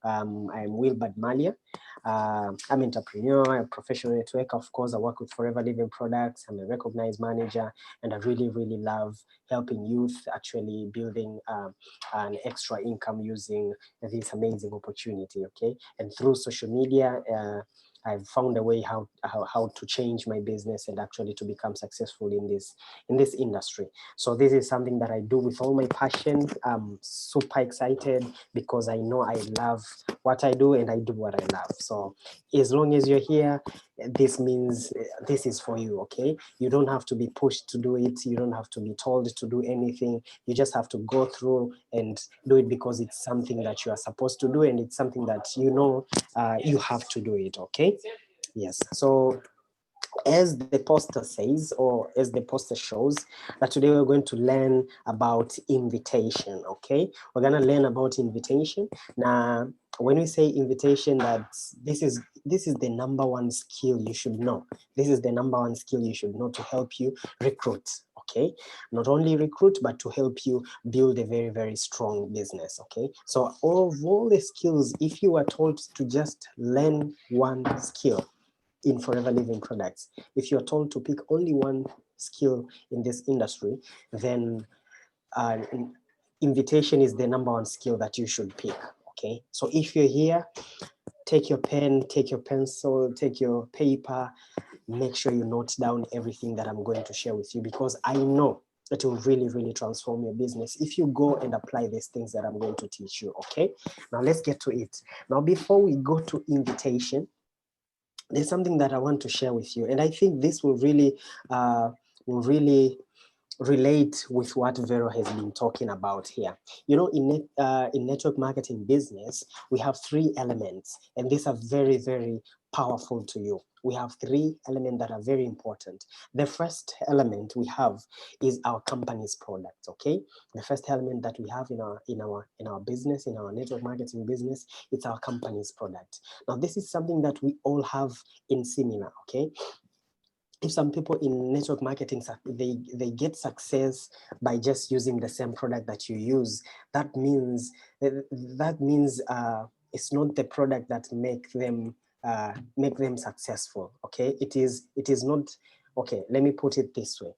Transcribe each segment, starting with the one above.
I'm Wilbard Mallya. I'm an entrepreneur, a professional networker. Of course, I work with Forever Living Products. I'm a recognized manager, and I really, really love helping youth actually building an extra income using this amazing opportunity. Okay, and through social media. I've found a way how to change my business and actually to become successful in this industry. So this is something that I do with all my passion. I'm super excited because I know I love what I do and I do what I love. So as long as you're here, this means this is for you. Okay, you don't have to be pushed to do it. You don't have to be told to do anything. You just have to go through and do it because it's something that you are supposed to do and it's something that you know you have to do it. Okay. Yes. So as the poster says, or as the poster shows, that today we're going to learn about invitation. Okay, we're going to learn about invitation. Now, when we say invitation, that this is the number one skill you should know. This is the number one skill you should know to help you recruit. Okay, not only recruit, but to help you build a very, very strong business. Okay, so of all the skills, if you are told to just learn one skill in Forever Living Products, if you're told to pick only one skill in this industry, then invitation is the number one skill that you should pick. Okay, so if you're here, take your pen, take your pencil, take your paper, make sure you note down everything that I'm going to share with you, because I know it will really, really transform your business if you go and apply these things that I'm going to teach you. Okay, now let's get to it. Now, before we go to invitation, there's something that I want to share with you, and I think this will really relate with what Vero has been talking about here. You know, in network marketing business, we have three elements, and these are very, very powerful to you. We have three elements that are very important. The first element we have is our company's product. Okay, the first element that we have in our business, in our network marketing business, it's our company's product. Now, this is something that we all have in similar. Okay, if some people in network marketing, they get success by just using the same product that you use, that means it's not the product that make them successful. Okay, it is not. Okay, let me put it this way.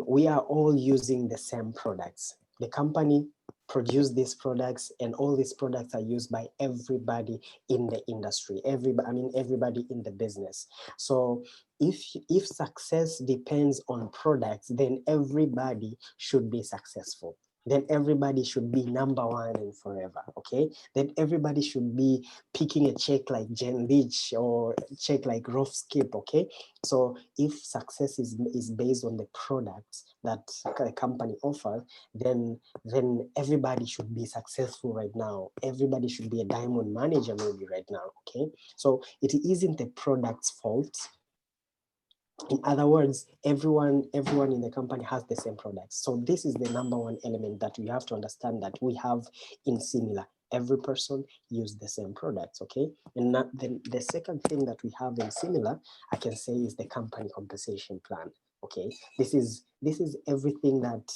We are all using the same products. The company produce these products, and all these products are used by everybody in the industry, everybody in the business. So if success depends on products, then everybody should be successful. Then everybody should be number one and forever. Okay, then everybody should be picking a check like Jen Leach or check like Rolf Skip. Okay, so if success is based on the products that a company offers, then everybody should be successful right now. Everybody should be a diamond manager maybe right now. Okay, so it isn't the product's fault. In other words, everyone in the company has the same products. So this is the number one element that we have to understand, that we have in similar. Every person use the same products. Okay, and then the second thing that we have in similar, I can say, is the company compensation plan. Okay, this is everything that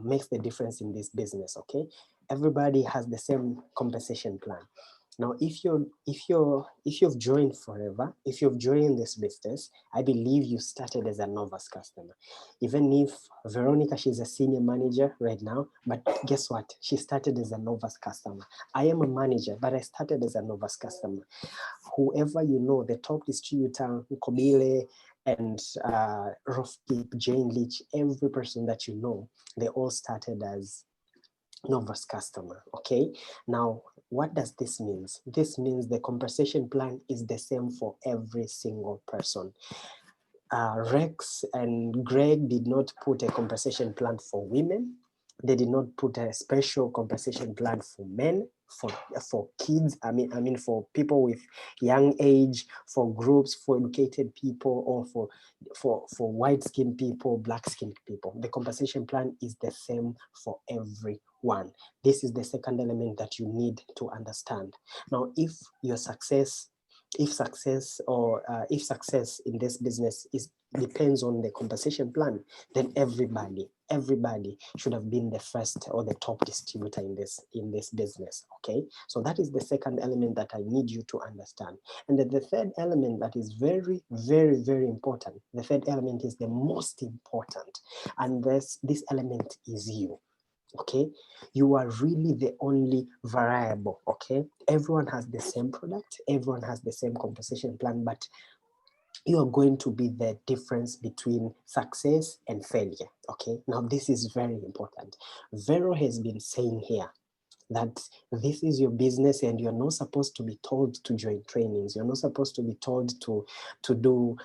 makes the difference in this business. Okay, everybody has the same compensation plan. Now, if you've joined Forever, if you've joined this business, I believe you started as a novice customer. Even if Veronica, she's a senior manager right now, but guess what? She started as a novice customer. I am a manager, but I started as a novice customer. Whoever you know, the top distributor, Kobile, and Rofkip, Jane Leach, every person that you know, they all started as novice customer. Okay, now what does this mean? This means the compensation plan is the same for every single person. Rex and Greg did not put a compensation plan for women. They did not put a special compensation plan for men, for kids. I mean for people with young age, for groups, for educated people, or for white-skinned people, black-skinned people. The compensation plan is the same for everyone. This is the second element that you need to understand. Now, if success in this business depends on the compensation plan, then everybody everybody should have been the first or the top distributor in this business. Okay, so that is the second element that I need you to understand. And then the third element that is very, very, very important, the third element is the most important, and this element is you. Okay, you are really the only variable. Okay, everyone has the same product, everyone has the same composition plan, but you are going to be the difference between success and failure. Okay, now this is very important. Vero has been saying here that this is your business and you're not supposed to be told to join trainings. You're not supposed to be told to do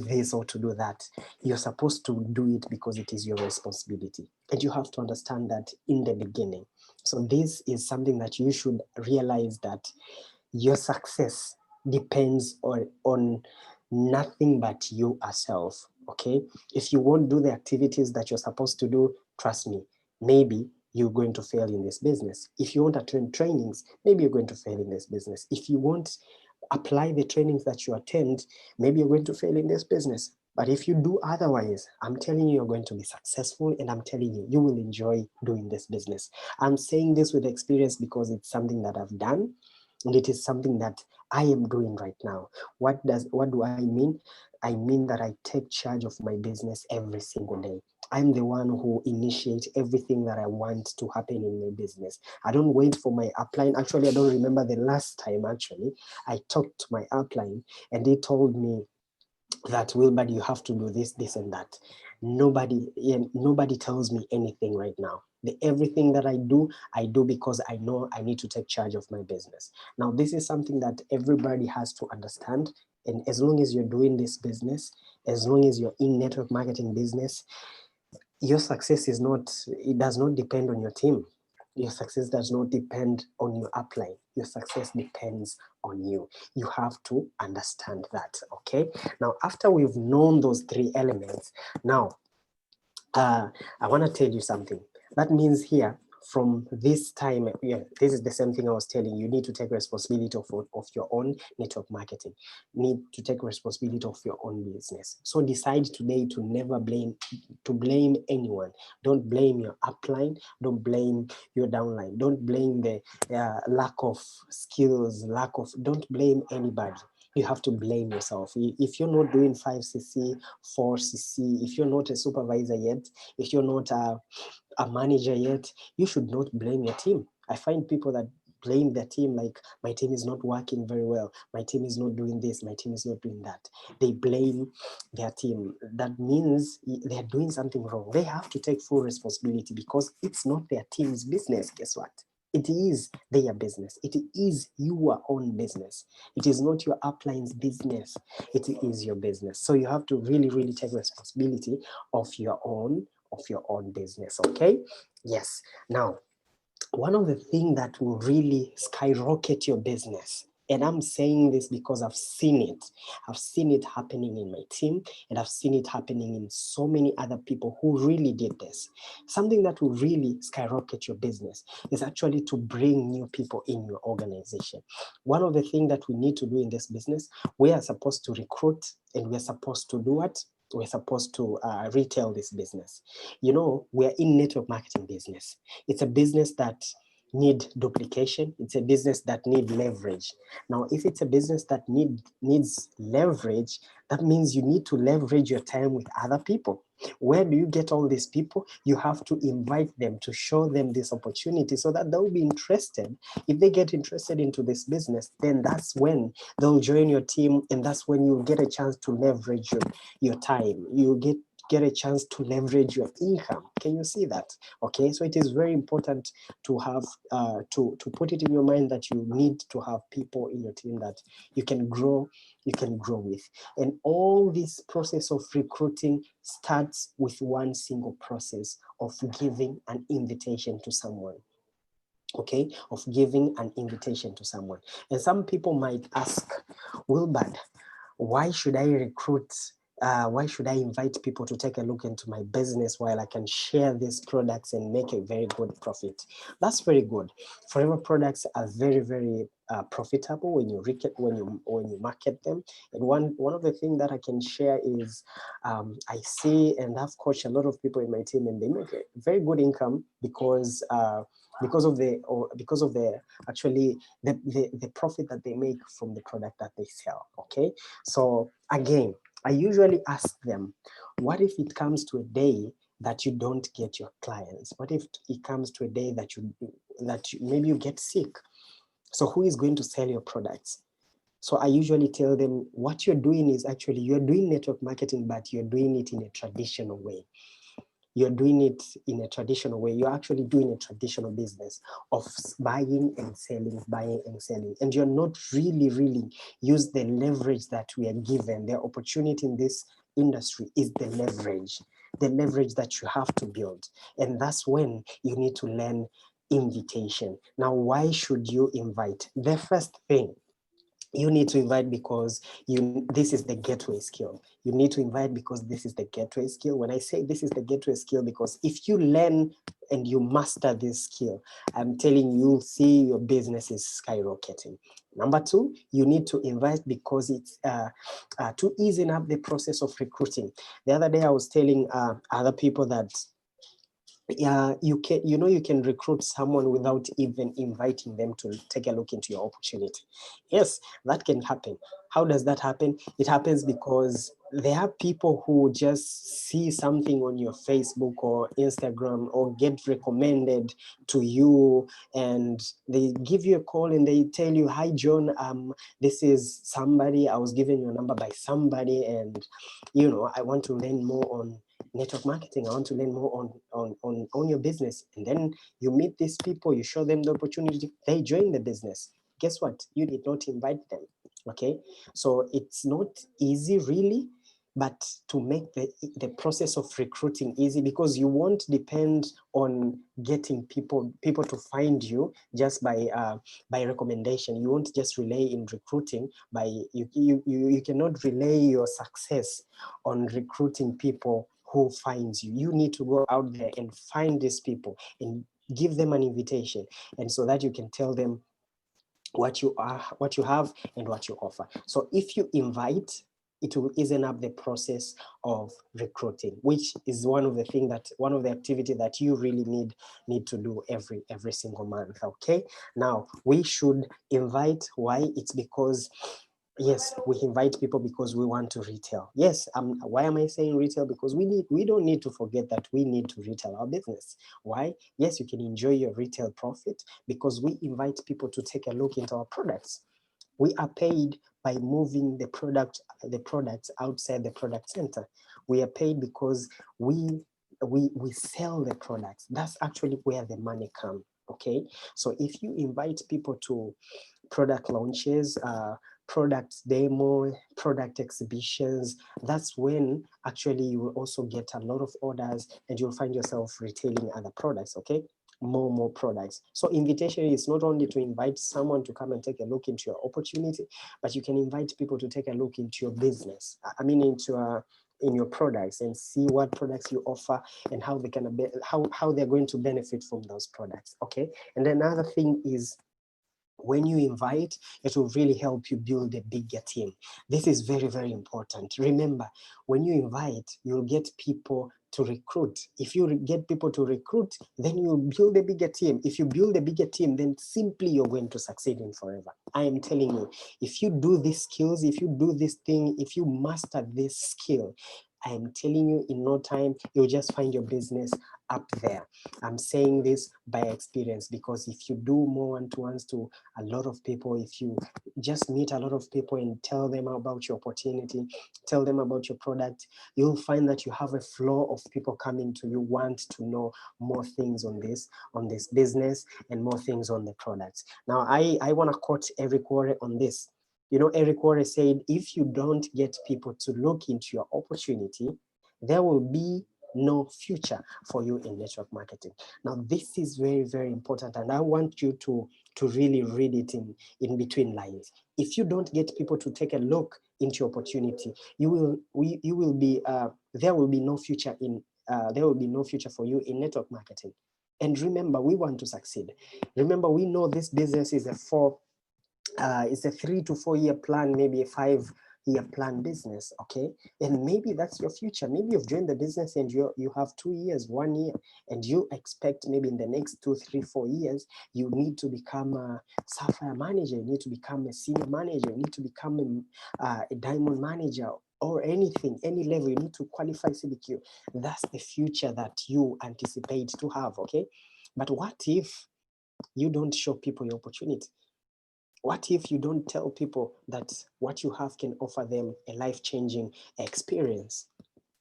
this or to do that. You're supposed to do it because it is your responsibility. And you have to understand that in the beginning. So this is something that you should realize, that your success depends on nothing but you yourself. Okay, if you won't do the activities that you're supposed to do, trust me, maybe you're going to fail in this business. If you won't attend trainings, maybe you're going to fail in this business. If you won't apply the trainings that you attend, maybe you're going to fail in this business. But if you do otherwise, I'm telling you, you're going to be successful, and I'm telling you, you will enjoy doing this business. I'm saying this with experience because it's something that I've done, and it is something that I am doing right now. What do I mean? I mean that I take charge of my business every single day. I'm the one who initiates everything that I want to happen in my business. I don't wait for my upline. Actually, I don't remember the last time I talked to my upline and they told me that, Wilbard, you have to do this, this, and that. Nobody tells me anything right now. Everything that I do because I know I need to take charge of my business. Now, this is something that everybody has to understand. And as long as you're doing this business, as long as you're in network marketing business, your success does not depend on your team. Your success does not depend on your upline. Your success depends on you. You have to understand that, okay? Now, after we've known those three elements, now, I want to tell you something. That means here, from this time, this is the same thing I was telling you. You need to take responsibility of your own network marketing. You need to take responsibility of your own business. So decide today to never blame anyone. Don't blame your upline. Don't blame your downline. Don't blame the lack of skills, don't blame anybody. You have to blame yourself. If you're not doing 5cc, 4cc, if you're not a supervisor yet, if you're not a manager yet, you should not blame your team. I find people that blame their team, like, my team is not working very well, my team is not doing this, my team is not doing that. They blame their team. That means they're doing something wrong. They have to take full responsibility because it's not their team's business. Guess what? It is their business. It is your own business. It is not your upline's business. It is your business. So you have to really, really take responsibility of your own business. Okay? Yes. Now, one of the things that will really skyrocket your business, and I'm saying this because I've seen it happening in my team, and I've seen it happening in so many other people who really did this. Something that will really skyrocket your business is actually to bring new people in your organization. One of the things that we need to do in this business, we are supposed to recruit, and we're supposed to do what? We're supposed to retail this business. You know, we're in network marketing business. It's a business that need duplication. It's a business that need leverage. Now, if it's a business that needs leverage, that means you need to leverage your time with other people. Where do you get all these people? You have to invite them, to show them this opportunity so that they'll be interested. If they get interested into this business, then that's when they'll join your team, and that's when you'll get a chance to leverage your time. You'll get a chance to leverage your income. Can you see that? Okay, so it is very important to have to put it in your mind that you need to have people in your team that you can grow with. And all this process of recruiting starts with one single process of giving an invitation to someone. Okay, of giving an invitation to someone. And some people might ask, Wilbard, why should I recruit why should I invite people to take a look into my business while I can share these products and make a very good profit? That's very good. Forever products are very, very profitable when you market them. And one of the things that I can share is I see and I've coached a lot of people in my team, and they make a very good income because of the actually the profit that they make from the product that they sell. Okay, so again, I usually ask them, what if it comes to a day that you don't get your clients? What if it comes to a day that maybe you get sick? So who is going to sell your products? So I usually tell them, what you're doing is actually you're doing network marketing, but you're doing it in a traditional way. You're doing it in a traditional way. You're actually doing a traditional business of buying and selling, and you're not really use the leverage that we are given. The opportunity in this industry is the leverage that you have to build. And that's when you need to learn invitation. Now, why should you invite? The first thing, you need to invite because this is the gateway skill. You need to invite because this is the gateway skill. When I say this is the gateway skill, because if you learn and you master this skill, I'm telling you, you'll see your business is skyrocketing. Number two, you need to invite because it's to easing up the process of recruiting. The other day I was telling other people that you can recruit someone without even inviting them to take a look into your opportunity. Yes, that can happen. How does that happen? It happens because there are people who just see something on your Facebook or Instagram or get recommended to you, and they give you a call and they tell you, hi John, this is somebody, I was given your number by somebody, and I want to learn more on network marketing. I want to learn more on your business. And then you meet these people, you show them the opportunity, they join the business. Guess what? You did not invite them. Okay, so it's not easy really, but to make the process of recruiting easy, because you won't depend on getting people to find you just by recommendation. You won't just rely in recruiting by you cannot rely your success on recruiting people who finds you. You need to go out there and find these people and give them an invitation, and so that you can tell them what you are, what you have, and what you offer. So if you invite, it will easen up the process of recruiting, which is one of the activity that you really need to do every single month. Okay, now we should invite. Why? It's because, yes, we invite people because we want to retail. Yes, why am I saying retail? Because we don't need to forget that we need to retail our business. Why? Yes, you can enjoy your retail profit because we invite people to take a look into our products. We are paid by moving the products outside the product center. We are paid because we sell the products. That's actually where the money comes. Okay, so if you invite people to product launches, product demo, product exhibitions, that's when actually you will also get a lot of orders and you'll find yourself retailing other products. Okay, more products. So invitation is not only to invite someone to come and take a look into your opportunity, but you can invite people to take a look into your business. I mean, in your products, and see what products you offer and how they can how they're going to benefit from those products. Okay, and another thing is, when you invite, it will really help you build a bigger team. This is very important. Remember, when you invite, you'll get people to recruit. If you get people to recruit, then you build a bigger team. If you build a bigger team, then simply you're going to succeed in forever. I am telling you, if you do these skills, if you do this thing, if you master this skill, I am telling you, in no time, you'll just find your business up there. I'm saying this by experience, because if you do more one-to-ones to a lot of people, if you just meet a lot of people and tell them about your opportunity, tell them about your product, you'll find that you have a flow of people coming to you, want to know more things on this business and more things on the products. Now, I want to quote Eric Worre on this. Eric Worre said, if you don't get people to look into your opportunity, there will be no future for you in network marketing. Now, this is very important, and I want you to really read it in between lines. if you don't get people to take a look into your opportunity, you will be there will be no future in there will be no future for you in network marketing. And remember, we want to succeed. Remember, we know this business is it's a 3 to 4 year plan, maybe a 5-year plan business, okay? And maybe that's your future. Maybe you've joined the business and you have 2 years, 1 year, and you expect maybe in the next 2, 3, 4 years, you need to become a sapphire manager, you need to become a senior manager, you need to become a diamond manager, or anything, any level, you need to qualify CBQ. That's the future that you anticipate to have, okay? But what if you don't show people your opportunity? What if you don't tell people that what you have can offer them a life-changing experience?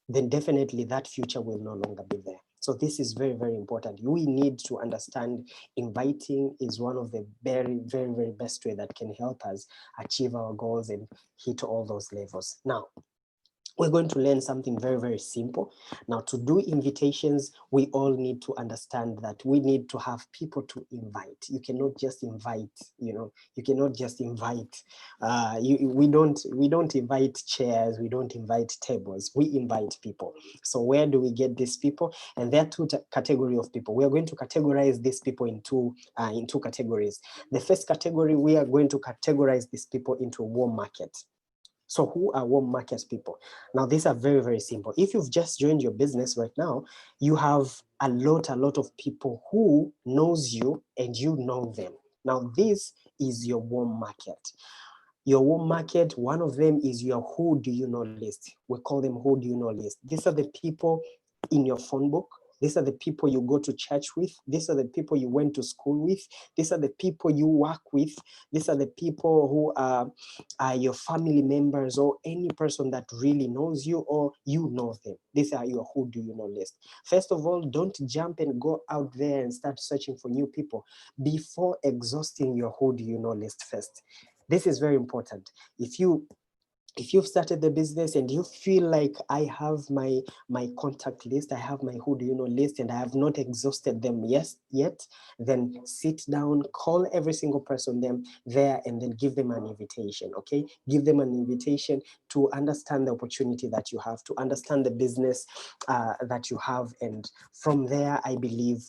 Then definitely that future will no longer be there. So this is very, very important. We need to understand inviting is one of the very, very, very best way that can help us achieve our goals and hit all those levels. Now, we're going to learn something very, very simple. Now, to do invitations, we all need to understand that we need to have people to invite. You cannot just invite, you cannot just invite. We don't invite chairs, we don't invite tables, we invite people. So where do we get these people? And there are two categories of people. We are going to categorize these people in two categories. The first category, we are going to categorize these people into a warm market. So who are warm market people? Now, these are very, very simple. If you've just joined your business right now, you have a lot of people who knows you and you know them. Now, this is your warm market. Your warm market, one of them is your who do you know list. We call them who do you know list. These are the people in your phone book. These are the people you go to church with. These are the people you went to school with. These are the people you work with. These are the people who are your family members or any person that really knows you or you know them. These are your who do you know list. First of all, don't jump and go out there and start searching for new people before exhausting your who do you know list first. This is very important. If you've started the business and you feel like I have my contact list, I have my who do you know list, and I have not exhausted them yet, then sit down, call every single person there, and then give them an invitation, okay? Give them an invitation to understand the opportunity that you have, to understand the business that you have. And from there, I believe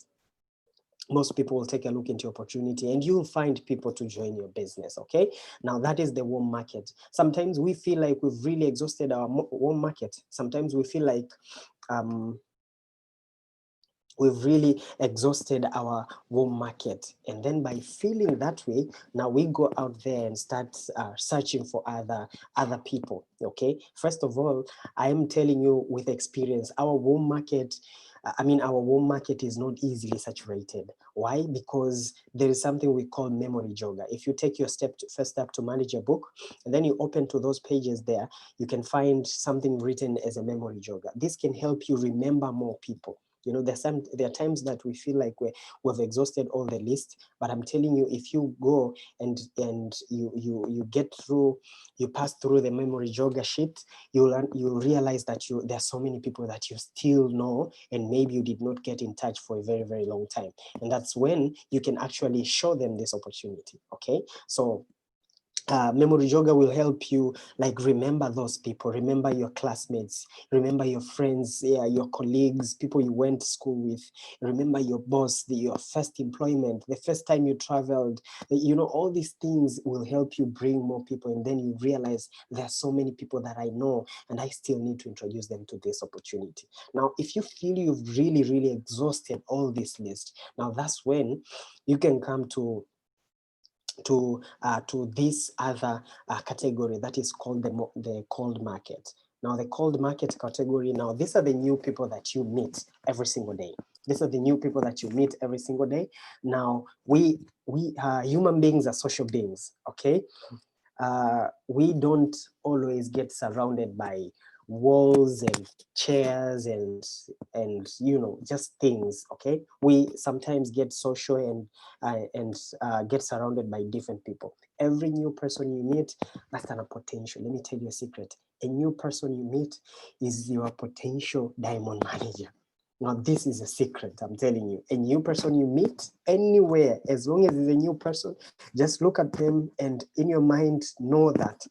most people will take a look into opportunity and you'll find people to join your business, okay? Now, that is the warm market. Sometimes we feel like we've really exhausted our warm market. Sometimes we feel like we've really exhausted our warm market. And then by feeling that way, now we go out there and start searching for other people, okay? First of all, I am telling you with experience, our warm market is not easily saturated. Why? Because there is something we call memory jogger. If you take your first step to manage a book, and then you open to those pages there, you can find something written as a memory jogger. This can help you remember more people. You know, there are times that we feel like we've exhausted all the list, but I'm telling you, if you go and you get through, you pass through the memory jogger sheet, you'll realize that there are so many people that you still know, and maybe you did not get in touch for a very, very long time. And that's when you can actually show them this opportunity, okay? So memory jogger will help you like remember those people, remember your classmates, remember your friends, your colleagues, people you went to school with, remember your boss, your first employment, the first time you traveled. You know, all these things will help you bring more people, and then you realize there are so many people that I know and I still need to introduce them to this opportunity. Now, if you feel you've really, really exhausted all this list, now that's when you can come to this other category that is called the cold market. Now, the cold market category, now these are the new people that you meet every single day. These are the new people that you meet every single day. Now, we human beings are social beings, okay? We don't always get surrounded by walls and chairs and you know, just things, okay? We sometimes get social and get surrounded by different people. Every new person you meet, that's a potential. Let me tell you a secret. A new person you meet is your potential diamond manager. Now, this is a secret, I'm telling you. A new person you meet anywhere, as long as it's a new person, just look at them and in your mind know that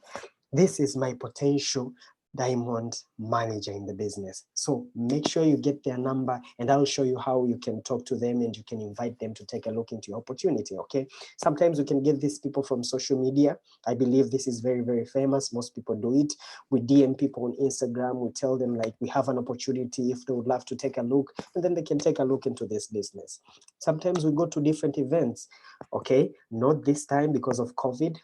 this is my potential diamond manager in the business. So make sure you get their number and I'll show you how you can talk to them and you can invite them to take a look into your opportunity, okay? Sometimes we can get these people from social media. I believe this is very, very famous. Most people do it. We DM people on Instagram. We tell them like we have an opportunity if they would love to take a look, and then they can take a look into this business. Sometimes we go to different events, okay? Not this time because of COVID,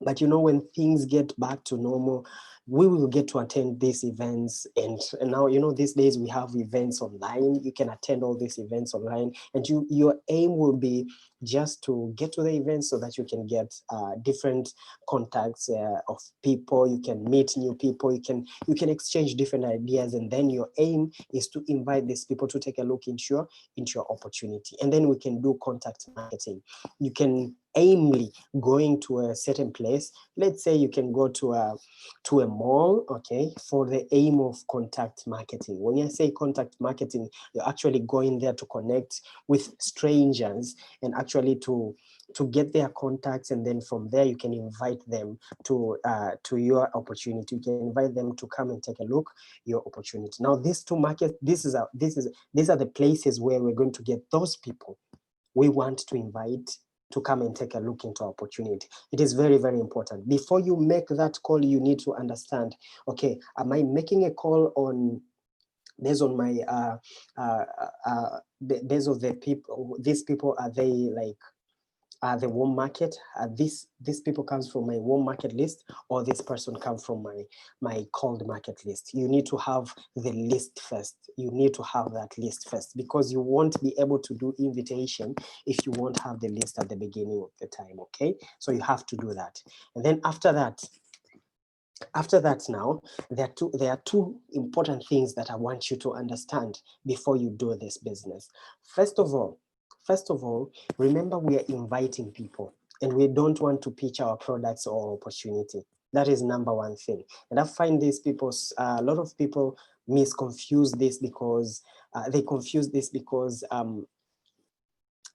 but you know, when things get back to normal, we will get to attend these events. And now, you know, these days we have events online. You can attend all these events online, and your aim will be just to get to the events so that you can get different contacts of people. You can meet new people. You can exchange different ideas, and then your aim is to invite these people to take a look into your opportunity. And then we can do contact marketing. You can aimly going to a certain place. Let's say you can go to a mall, okay, for the aim of contact marketing. When I say contact marketing, you're actually going there to connect with strangers and actually to get their contacts, and then from there you can invite them to your opportunity. You can invite them to come and take a look your opportunity. Now, these two markets, these are the places where we're going to get those people we want to invite to come and take a look into opportunity. It is very, very important. Before you make that call, you need to understand, okay, am I making a call on based on my based on the people, these people, are they like the warm market? These people comes from my warm market list, or this person comes from my cold market list? You need to have the list first. You need to have that list first, because you won't be able to do invitation if you won't have the list at the beginning of the time, okay? So you have to do that. And then after that now, there are two important things that I want you to understand before you do this business. First of all, remember, we are inviting people and we don't want to pitch our products or opportunity. That is number one thing. And I find these people, a lot of people confuse this because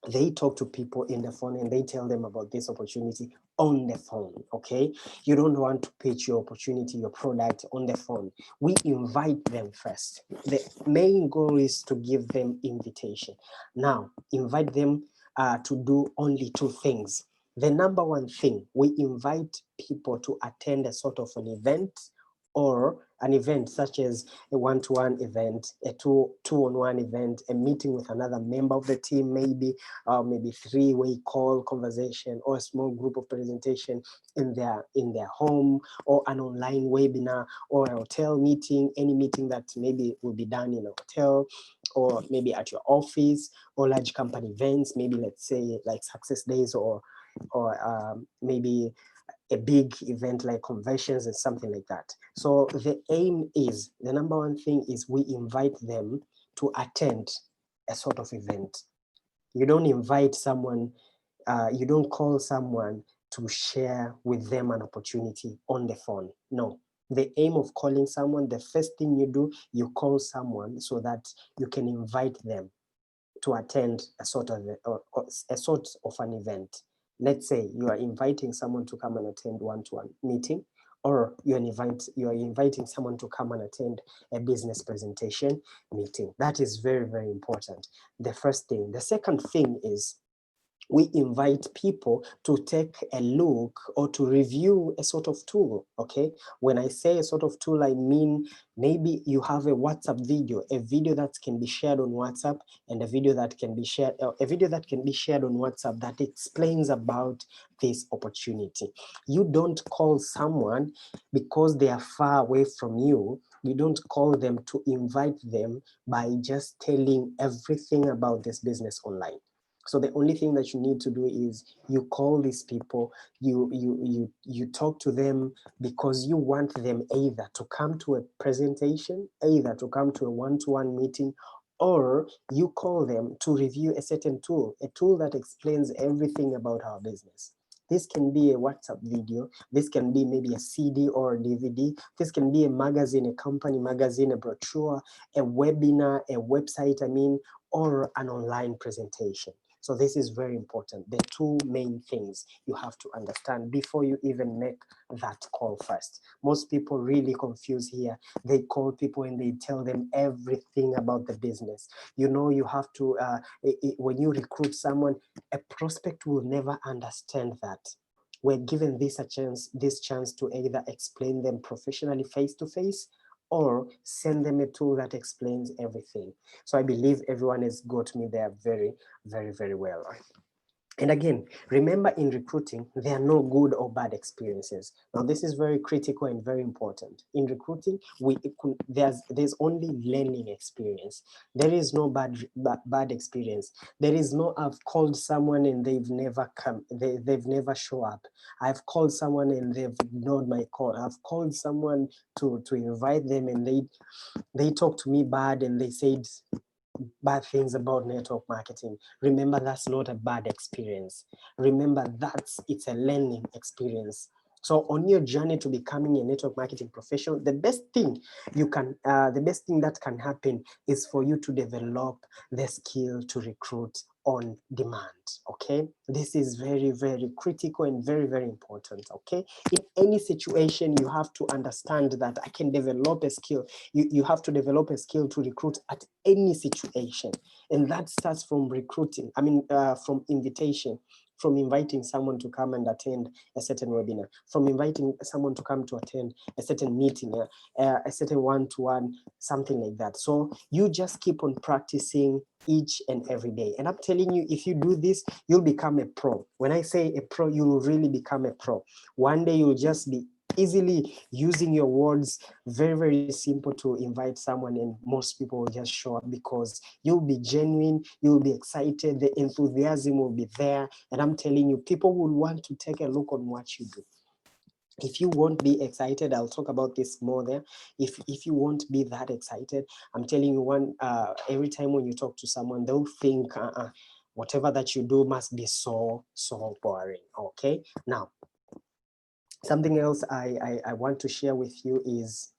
they talk to people in the phone and they tell them about this opportunity on the phone, okay? You don't want to pitch your opportunity, your product on the phone. We invite them first. The main goal is to give them invitation. Now, invite them to do only two things. The number one thing, we invite people to attend a sort of an event, or an event such as a one-to-one event, a two-on-one event, a meeting with another member of the team, maybe three-way call conversation, or a small group of presentation in their home, or an online webinar, or a hotel meeting, any meeting that maybe will be done in a hotel, or maybe at your office, or large company events, maybe let's say like success days, or maybe a big event like conventions and something like that. So the aim is, the number one thing is, we invite them to attend a sort of event. You don't invite someone, you don't call someone to share with them an opportunity on the phone. No. The aim of calling someone, the first thing you do, you call someone so that you can invite them to attend a sort of an event. Let's say you are inviting someone to come and attend one-to-one meeting, or you are inviting someone to come and attend a business presentation meeting. That is very, very important. The first thing. The second thing is, we invite people to take a look or to review a sort of tool, okay? When I say a sort of tool, I mean maybe you have a WhatsApp video, a video that can be shared on WhatsApp, and a video that can be shared on WhatsApp that explains about this opportunity. You don't call someone because they are far away from you. You don't call them to invite them by just telling everything about this business online. So the only thing that you need to do is you call these people, you talk to them, because you want them either to come to a presentation, either to come to a one-to-one meeting, or you call them to review a certain tool, a tool that explains everything about our business. This can be a WhatsApp video. This can be maybe a CD or a DVD. This can be a magazine, a company magazine, a brochure, a webinar, a website, or an online presentation. So this is very important. The two main things you have to understand before you even make that call first. Most people really confuse here. They call people and they tell them everything about the business. You have to, when you recruit someone, a prospect will never understand that. We're given this chance to either explain them professionally face to face, or send them a tool that explains everything. So I believe everyone has got me there very, very, very well. And again, remember, in recruiting, there are no good or bad experiences. Now, this is very critical and very important. In recruiting, there's only learning experience. There is no bad experience. There is no, I've called someone and they've never come, they've never show up. I've called someone and they've ignored my call. I've called someone to invite them and they talked to me bad and they said bad things about network marketing. Remember, that's not a bad experience. Remember, it's a learning experience. So on your journey to becoming a network marketing professional, the best thing that can happen is for you to develop the skill to recruit on demand. Okay, this is very, very critical and very, very important. Okay, in any situation, you have to understand that I can develop a skill. You have to develop a skill to recruit at any situation, and that starts from recruiting. From invitation, from inviting someone to come and attend a certain webinar, from inviting someone to come to attend a certain meeting, a certain one-to-one, something like that. So you just keep on practicing each and every day. And I'm telling you, if you do this, you'll become a pro. When I say a pro, you'll really become a pro. One day you'll just be easily using your words, very, very simple to invite someone, and most people will just show up because you'll be genuine, you'll be excited, the enthusiasm will be there. And I'm telling you, people will want to take a look on what you do. If you won't be excited, I'll talk about this more there. If you won't be that excited, I'm telling you, every time when you talk to someone, they'll think whatever that you do must be so boring. Okay, now something else I want to share with you is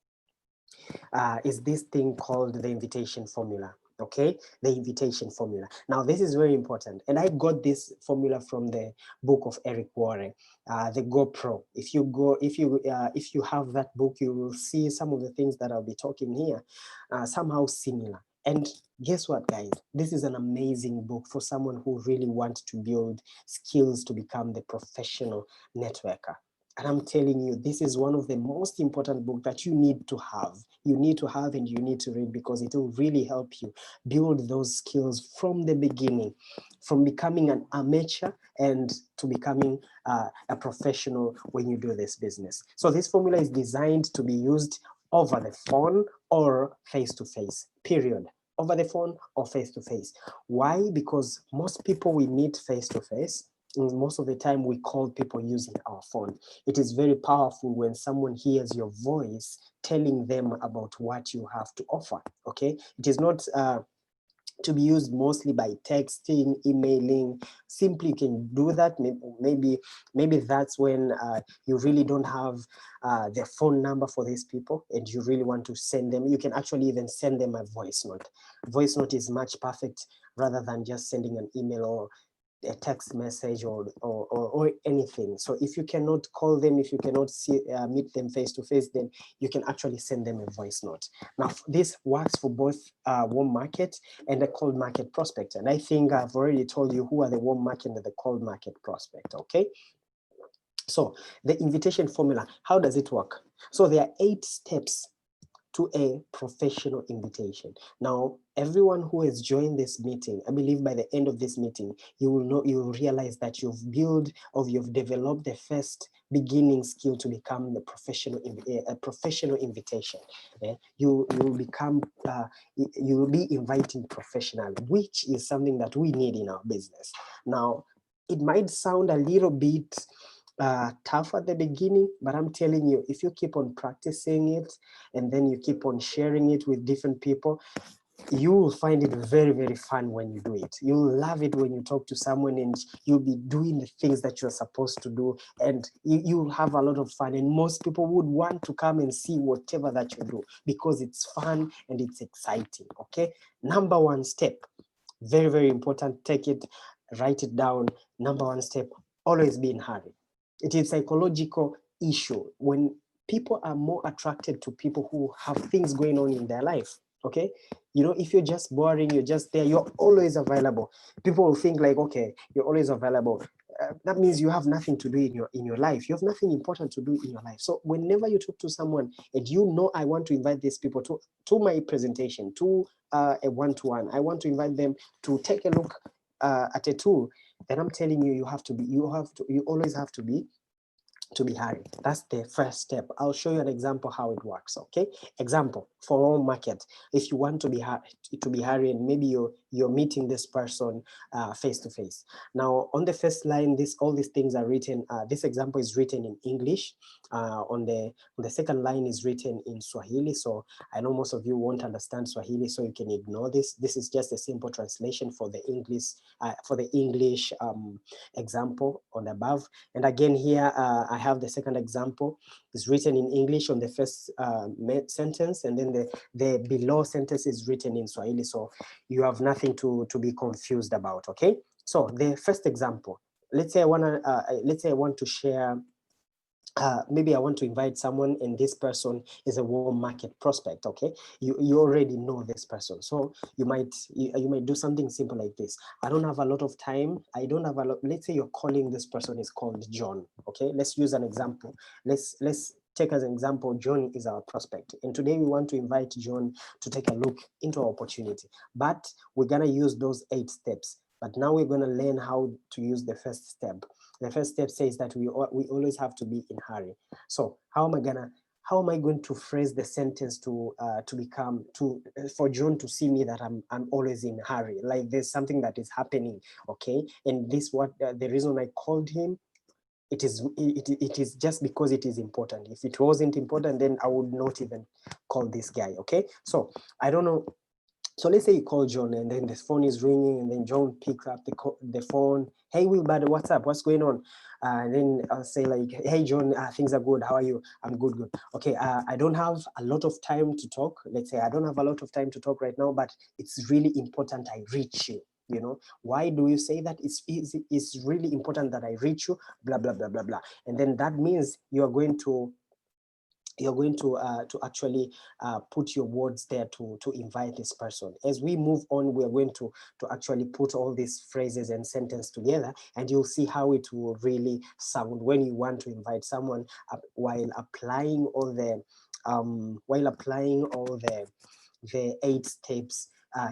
this thing called the invitation formula. Okay, the invitation formula. Now, this is very important, and I got this formula from the book of Eric Warren, the GoPro. If you have that book, you will see some of the things that I'll be talking here, somehow similar. And guess what, guys? This is an amazing book for someone who really wants to build skills to become the professional networker. And I'm telling you, this is one of the most important books that you need to have. You need to have and you need to read, because it will really help you build those skills from the beginning, from becoming an amateur and to becoming a professional when you do this business. So this formula is designed to be used over the phone or face-to-face, period. Over the phone or face-to-face. Why? Because most people we meet face-to-face, most of the time we call people using our phone. It is very powerful when someone hears your voice telling them about what you have to offer. Okay, it is not to be used mostly by texting, emailing. Simply you can do that. Maybe that's when you really don't have their phone number for these people and you really want to send them. You can actually even send them a voice note. Voice note is much perfect rather than just sending an email or a text message or anything. So if you cannot call them, if you cannot meet them face to face, then you can actually send them a voice note. Now, this works for both warm market and a cold market prospect. And I think I've already told you who are the warm market and the cold market prospect. Okay. So the invitation formula, how does it work? So there are 8 steps to a professional invitation. Now, everyone who has joined this meeting, I believe by the end of this meeting, you will realize that you've developed the first beginning skill to become a professional invitation. You will be inviting professionally, which is something that we need in our business. Now, it might sound a little bit tough at the beginning, but I'm telling you, if you keep on practicing it and then you keep on sharing it with different people, you will find it very, very fun when you do it. You'll love it when you talk to someone and you'll be doing the things that you're supposed to do, and you'll have a lot of fun. And most people would want to come and see whatever that you do because it's fun and it's exciting. Okay. Number one step, very, very important. Take it, write it down. Number one step, always be in a hurry. It is a psychological issue when people are more attracted to people who have things going on in their life. Okay. You know, if you're just boring, you're just there, you're always available. People will think like, okay, you're always available. That means you have nothing to do in your life. You have nothing important to do in your life. So whenever you talk to someone and you know, I want to invite these people to my presentation, to a one-to-one, I want to invite them to take a look at a tool, then I'm telling you, you always have to be hurried. That's the first step. I'll show you an example how it works. Okay. Example for our market. If you want to be hurried, and maybe you're meeting this person face to face. Now on the first line, all these things are written. This example is written in English. On the second line is written in Swahili. So I know most of you won't understand Swahili, so you can ignore this. This is just a simple translation for the English example on the above. And again here, I have the second example. It's written in English on the first sentence, and then the below sentence is written in Swahili. So you have nothing to be confused about. Okay. So the first example, let's say I want to share. Maybe I want to invite someone, and this person is a warm market prospect. Okay, you already know this person, so you might do something simple like this. I don't have a lot of time. I don't have a lot. Let's say you're calling this person is called John. Okay, let's use an example. Let's take as an example, John is our prospect, and today we want to invite John to take a look into our opportunity. But we're gonna use those 8 steps. But now we're gonna learn how to use the first step. The first step says that we always have to be in a hurry. So how am I going to phrase the sentence for John to see me that I'm always in a hurry, like there's something that is happening. Okay, and this the reason I called him. It is just because it is important. If it wasn't important, then I would not even call this guy. Okay, so I don't know. So let's say you call John, and then the phone is ringing, and then John picks up the phone. Hey, Wilbard, what's up? What's going on? And then I'll say like, hey, John, things are good. How are you? I'm good. Okay, I don't have a lot of time to talk. Let's say I don't have a lot of time to talk right now, but it's really important I reach you. You know, why do you say that? It's really important that I reach you, blah, blah, blah, blah, blah. And then that means you're going to actually put your words there to invite this person. As we move on, we're going to actually put all these phrases and sentences together, and you'll see how it will really sound when you want to invite someone while applying all the 8 steps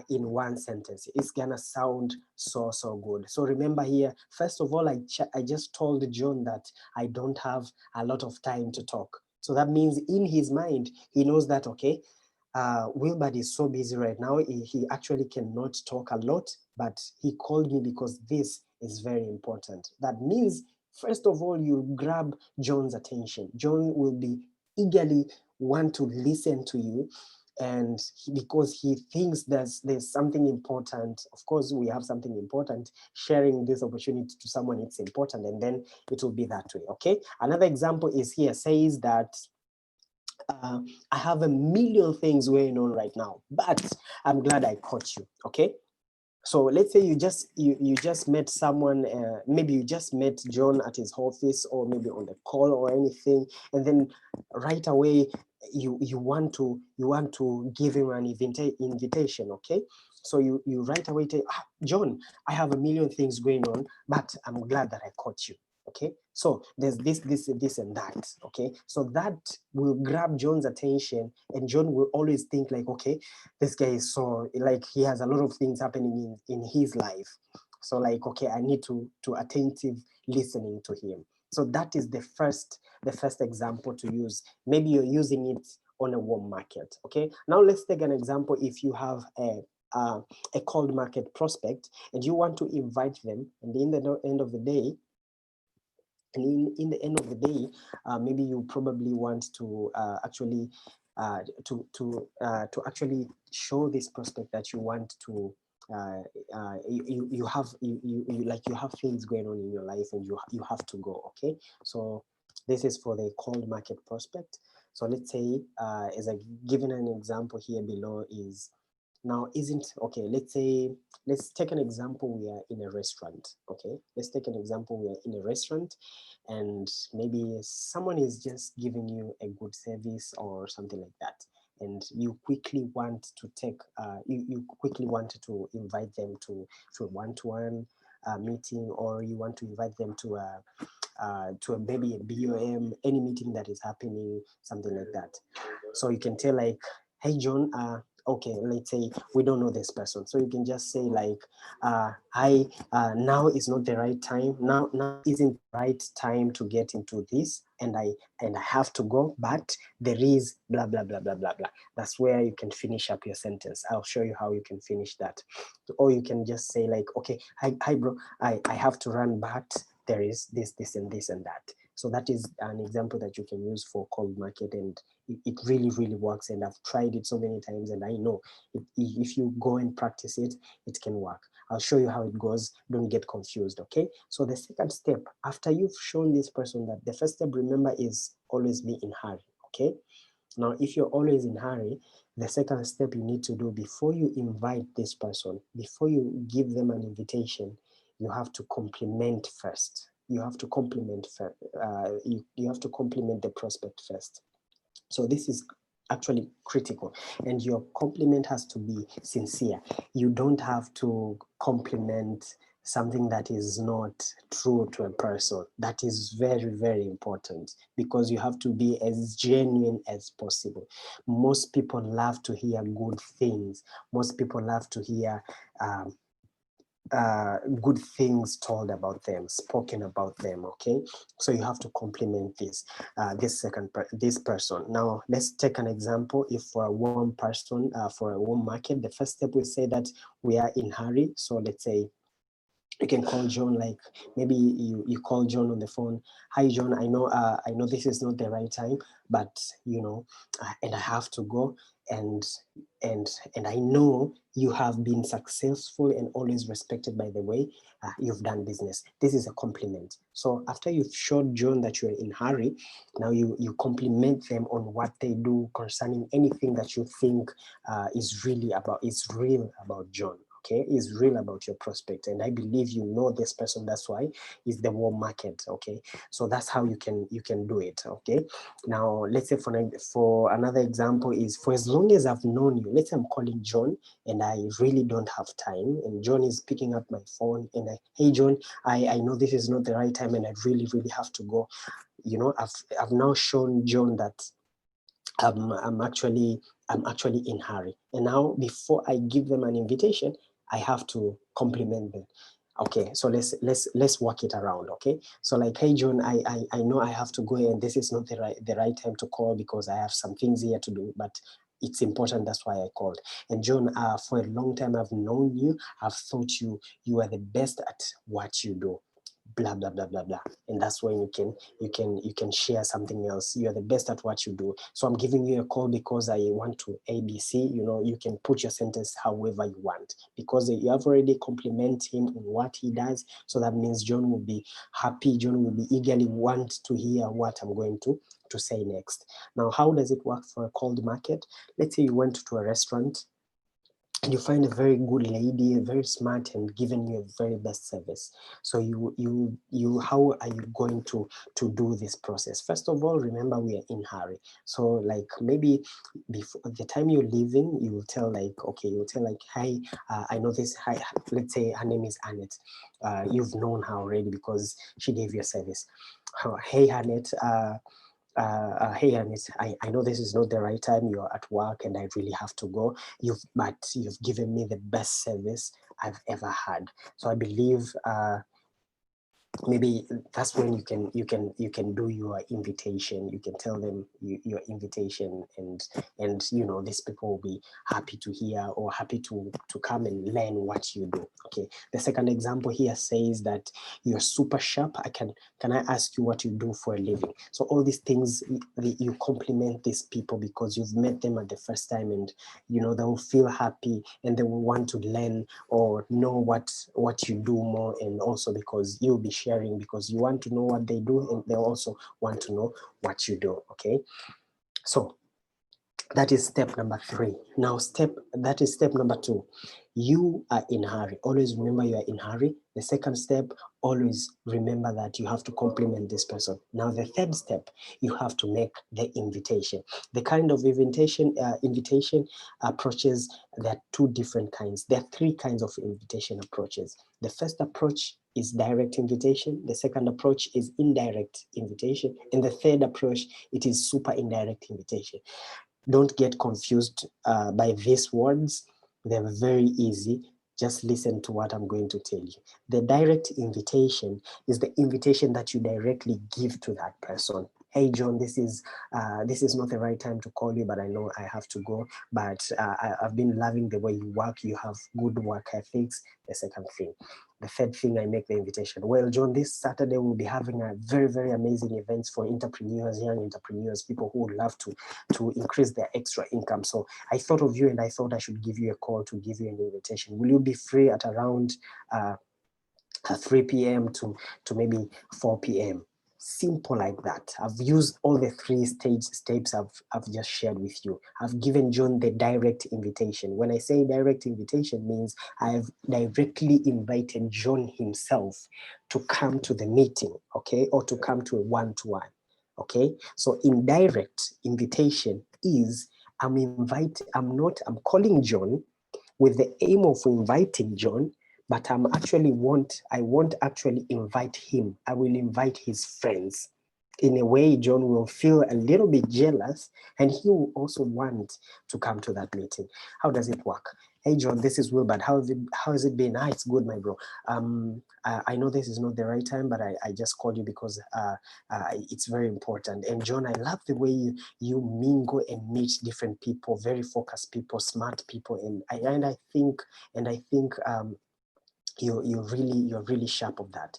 in one sentence. It's gonna sound so good. So remember here, first of all, I just told John that I don't have a lot of time to talk. So that means in his mind, he knows that, okay, Wilbard is so busy right now, he actually cannot talk a lot, but he called me because this is very important. That means, first of all, you grab John's attention. John will be eagerly want to listen to you, and because he thinks there's something important. Of course, we have something important. Sharing this opportunity to someone, it's important, and then it will be that way. Okay, another example is here, says that I have a million things going on right now, but I'm glad I caught you. Okay, so let's say you just met someone, maybe you just met John at his office, or maybe on the call or anything, and then right away you want to give him an invitation. Okay, so you right away tell, John, I have a million things going on, but I'm glad that I caught you. Okay, so there's this and that. Okay, so that will grab John's attention, and John will always think like, okay, this guy is so, like, he has a lot of things happening in his life. So like, okay, I need to attentive listening to him. So that is the first example to use. Maybe you're using it on a warm market. Okay, now let's take an example. If you have a cold market prospect and you want to invite them, and in the end of the day, maybe you probably want to actually to actually show this prospect that you want to you have like you have things going on in your life and you have to go. Okay, so this is for the cold market prospect. So let's say as I given an example here below is now isn't okay, let's say let's take an example. We are in a restaurant. Okay, let's take an example. We are in a restaurant and maybe someone is just giving you a good service or something like that, and you quickly want to take you quickly wanted to invite them to a one-to-one meeting, or you want to invite them to a maybe a BOM, any meeting that is happening, something like that. So you can tell like, hey John, okay, let's say we don't know this person, so you can just say like, hi, now is not the right time, now isn't the right time to get into this, and I have to go, but there is blah blah blah blah blah blah. That's where you can finish up your sentence. I'll show you how you can finish that. Or you can just say like, okay, hi bro, I have to run, but there is this and this and that. So that is an example that you can use for cold market, and it really works, and I've tried it so many times, and I know if you go and practice it, it can work. I'll show you how it goes. Don't get confused. Okay, so the second step after you've shown this person that, the first step, remember, is always be in hurry. Okay, now if you're always in hurry, the second step you need to do before you invite this person, before you give them an invitation, you have to compliment first. You have to compliment you have to compliment the prospect first. So this is actually critical, and your compliment has to be sincere. You don't have to compliment something that is not true to a person. That is very important, because you have to be as genuine as possible. Most people love to hear good things. Most people love to hear good things told about them, spoken about them. Okay, so you have to compliment this person. Now let's take an example. If for a warm person, for a warm market, the first step we say that we are in hurry. So let's say you can call John, like maybe you call John on the phone. Hi John, I know this is not the right time, but and I have to go, and and I know you have been successful and always respected by the way you've done business. This is a compliment. So after you've showed John that you're in hurry, now you compliment them on what they do concerning anything that you think is real about John. Okay, is real about your prospect, and I believe you know this person. That's why it's the warm market. Okay, so that's how you can do it. Okay, now let's say for another example is, for as long as I've known you, let's say I'm calling John and I really don't have time, and John is picking up my phone, and hey John, I know this is not the right time, and I really have to go. I've now shown John that I'm actually in hurry, and now before I give them an invitation, I have to compliment them. Okay, so let's work it around. Okay, so like, hey John, I know I have to go, and this is not the right time to call, because I have some things here to do, but it's important, that's why I called. And John, for a long time I've known you. I've thought you are the best at what you do, blah blah blah blah blah. And that's when you can share something else. You are the best at what you do, so I'm giving you a call because I want to ABC. You can put your sentence however you want, because you have already complimented him on what he does. So that means John will be happy. John will be eagerly want to hear what I'm going to say next. Now, how does it work for a cold market? Let's say you went to a restaurant and you find a very good lady, very smart, and giving you a very best service. So how are you going to do this process? First of all, remember, we are in hurry. So like, maybe before the time you're leaving, you will tell like, okay, you'll tell like, hi, I know this. Hi, let's say her name is Annette. You've known her already because she gave you a service. Hey Annette, hey Annette, I know this is not the right time, you're at work and I really have to go. But you've given me the best service I've ever had. So I believe maybe that's when you can do your invitation. You can tell them your invitation, and these people will be happy to hear or happy to come and learn what you do. Okay, the second example here says that you're super sharp. Can I ask you what you do for a living? So all these things, you compliment these people because you've met them at the first time, and they will feel happy and they will want to learn or know what you do more, and also because you'll be sharing because you want to know what they do, and they also want to know what you do. Okay, so that is step number 3. Now that is step number 2. You are in a hurry. Always remember you are in a hurry. The second step, always remember that you have to compliment this person. Now the third step, you have to make the invitation. The kind of invitation approaches, there are 2 different kinds. There are 3 kinds of invitation approaches. The first approach is direct invitation. The second approach is indirect invitation. And the third approach, it is super indirect invitation. Don't get confused by these words. They're very easy. Just listen to what I'm going to tell you. The direct invitation is the invitation that you directly give to that person. Hey, John, this is not the right time to call you, but I know I have to go. But I've been loving the way you work. You have good work ethics. The second thing. The third thing, I make the invitation. Well, John, this Saturday we'll be having a very, very amazing events for entrepreneurs, young entrepreneurs, people who would love to increase their extra income. So I thought of you and I thought I should give you a call to give you an invitation. Will you be free at around 3 p.m. to maybe 4 p.m.? Simple like that. I've used all the 3 steps I've just shared with you. I've given John the direct invitation. When I say direct invitation, means I've directly invited John himself to come to the meeting, okay, or to come to a one-to-one, okay. So indirect invitation is I'm calling John with the aim of inviting John, but I won't actually invite him. I will invite his friends. In a way, John will feel a little bit jealous, and he will also want to come to that meeting. How does it work? Hey, John, this is Wilbard. How has it been? It's good, my bro. I know this is not the right time, but I just called you because it's very important. And John, I love the way you mingle and meet different people, very focused people, smart people, and I think you're really sharp of that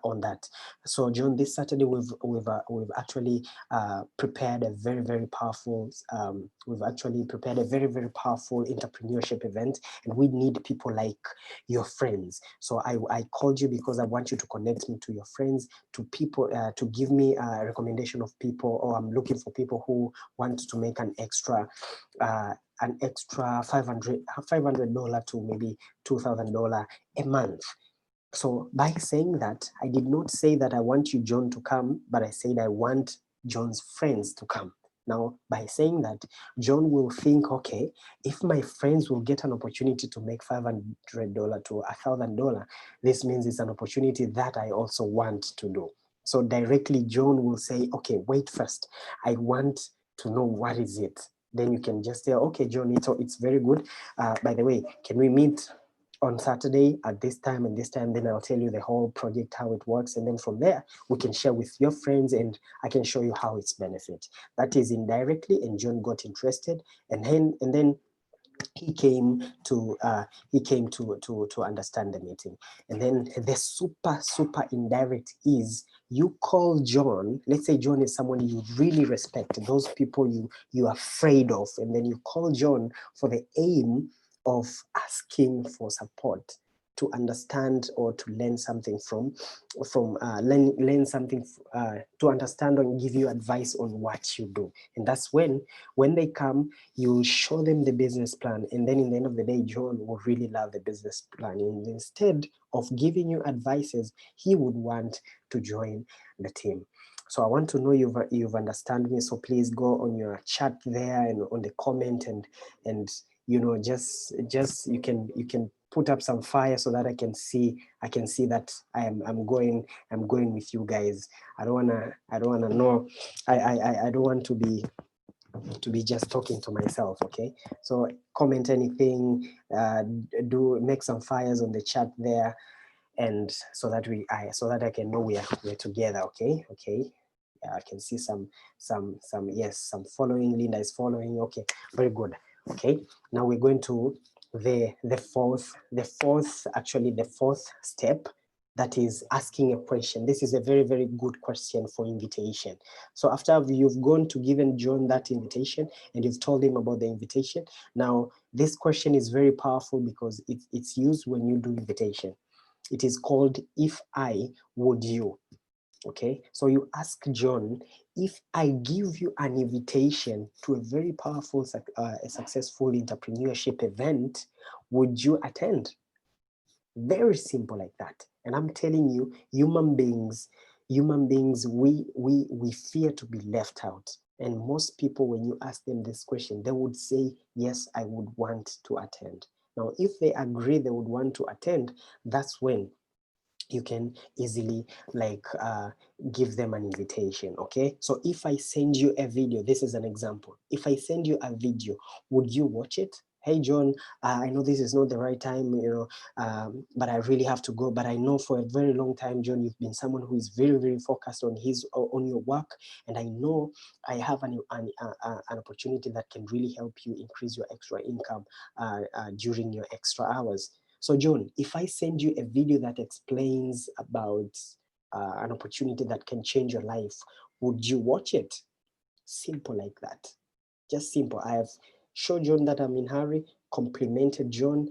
on that. So John, this Saturday we've actually prepared a very, very powerful entrepreneurship event, and we need people like your friends. So I called you because I want you to connect me to your friends, to people, to give me a recommendation of people, or I'm looking for people who want to make an extra $500 to maybe $2,000 a month. So by saying that, I did not say that I want you, John, to come, but I said I want John's friends to come. Now, by saying that, John will think, okay, if my friends will get an opportunity to make $500 to $1,000, this means it's an opportunity that I also want to do. So directly, John will say, okay, wait first. I want to know what is it. Then you can just say, okay, John, it's very good. By the way, can we meet on Saturday at this time and this time? Then I'll tell you the whole project, how it works. And then from there, we can share with your friends and I can show you how it's benefit. That is indirectly, and John got interested. And then he came to understand the meeting. And then the super indirect is you call John. Let's say John is someone you really respect, those people you're afraid of, and then you call John for the aim of asking for support, to understand or to learn something learn something to understand and give you advice on what you do. And that's when they come, you show them the business plan, and then in the end of the day, John will really love the business plan, and instead of giving you advices, he would want to join the team. So I want to know you've understand me. So please go on your chat there and on the comment, and just you can put up some fire so that I can see that I'm going with you guys. I don't wanna know. I don't want to be just talking to myself. Okay, so comment anything, do make some fires on the chat there, and so that I can know we're together. Okay. Yeah, I can see some yes, some following. Linda is following. Okay, very good. Okay, now we're going to the fourth step, that is asking a question. This is a very, very good question for invitation. So after you've gone to given John that invitation and you've told him about the invitation, now this question is very powerful because it's used when you do invitation. It is called if I, would you. Okay, so you ask John, if I give you an invitation to a very powerful, a successful entrepreneurship event, would you attend? Very simple like that. And I'm telling you, human beings, we fear to be left out. And most people, when you ask them this question, they would say, yes, I would want to attend. Now, if they agree they would want to attend, that's when you can easily give them an invitation. Okay, so if I send you a video, this is an example. If I send you a video, would you watch it? Hey John, I know this is not the right time, but I really have to go. But I know for a very long time, John, you've been someone who is very, very focused on your work, and I know I have an opportunity that can really help you increase your extra income during your extra hours. So John, if I send you a video that explains about an opportunity that can change your life, would you watch it? Simple like that. Just simple. I have showed John that I'm in a hurry, complimented John,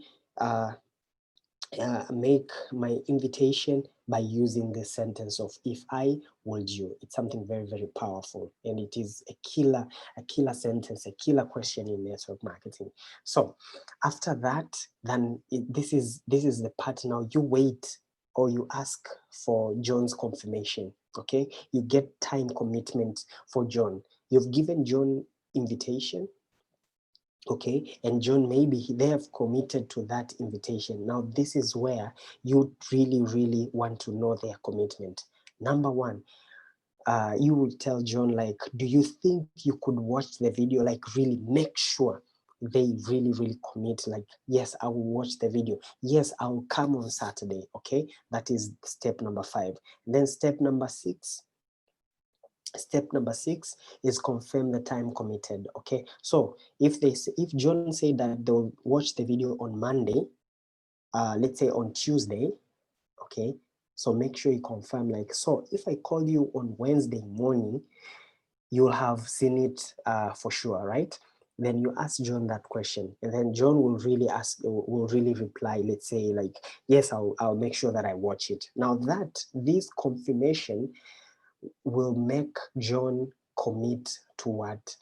make my invitation by using the sentence of if I, would you. It's something very, very powerful, and it is a killer sentence, a killer question in network marketing. So after that, then this is the part. Now you wait, or you ask for John's confirmation. Okay, you get time commitment for John. You've given John invitation. Okay, and John, maybe they have committed to that invitation. Now, this is where you really, really want to know their commitment. Number one, you will tell John, like, do you think you could watch the video? Like, really make sure they really, really commit. Like, yes, I will watch the video. Yes, I will come on Saturday. Okay, that is step number 5. And then step number 6. Step number 6 is confirm the time committed. Okay, so if John said that they'll watch the video on Monday, let's say on Tuesday, okay, so make sure you confirm, like, so if I call you on Wednesday morning, you'll have seen it for sure, right? Then you ask John that question, and then John will really reply, let's say, like, yes, I'll make sure that I watch it. Now that this confirmation will make John commit to what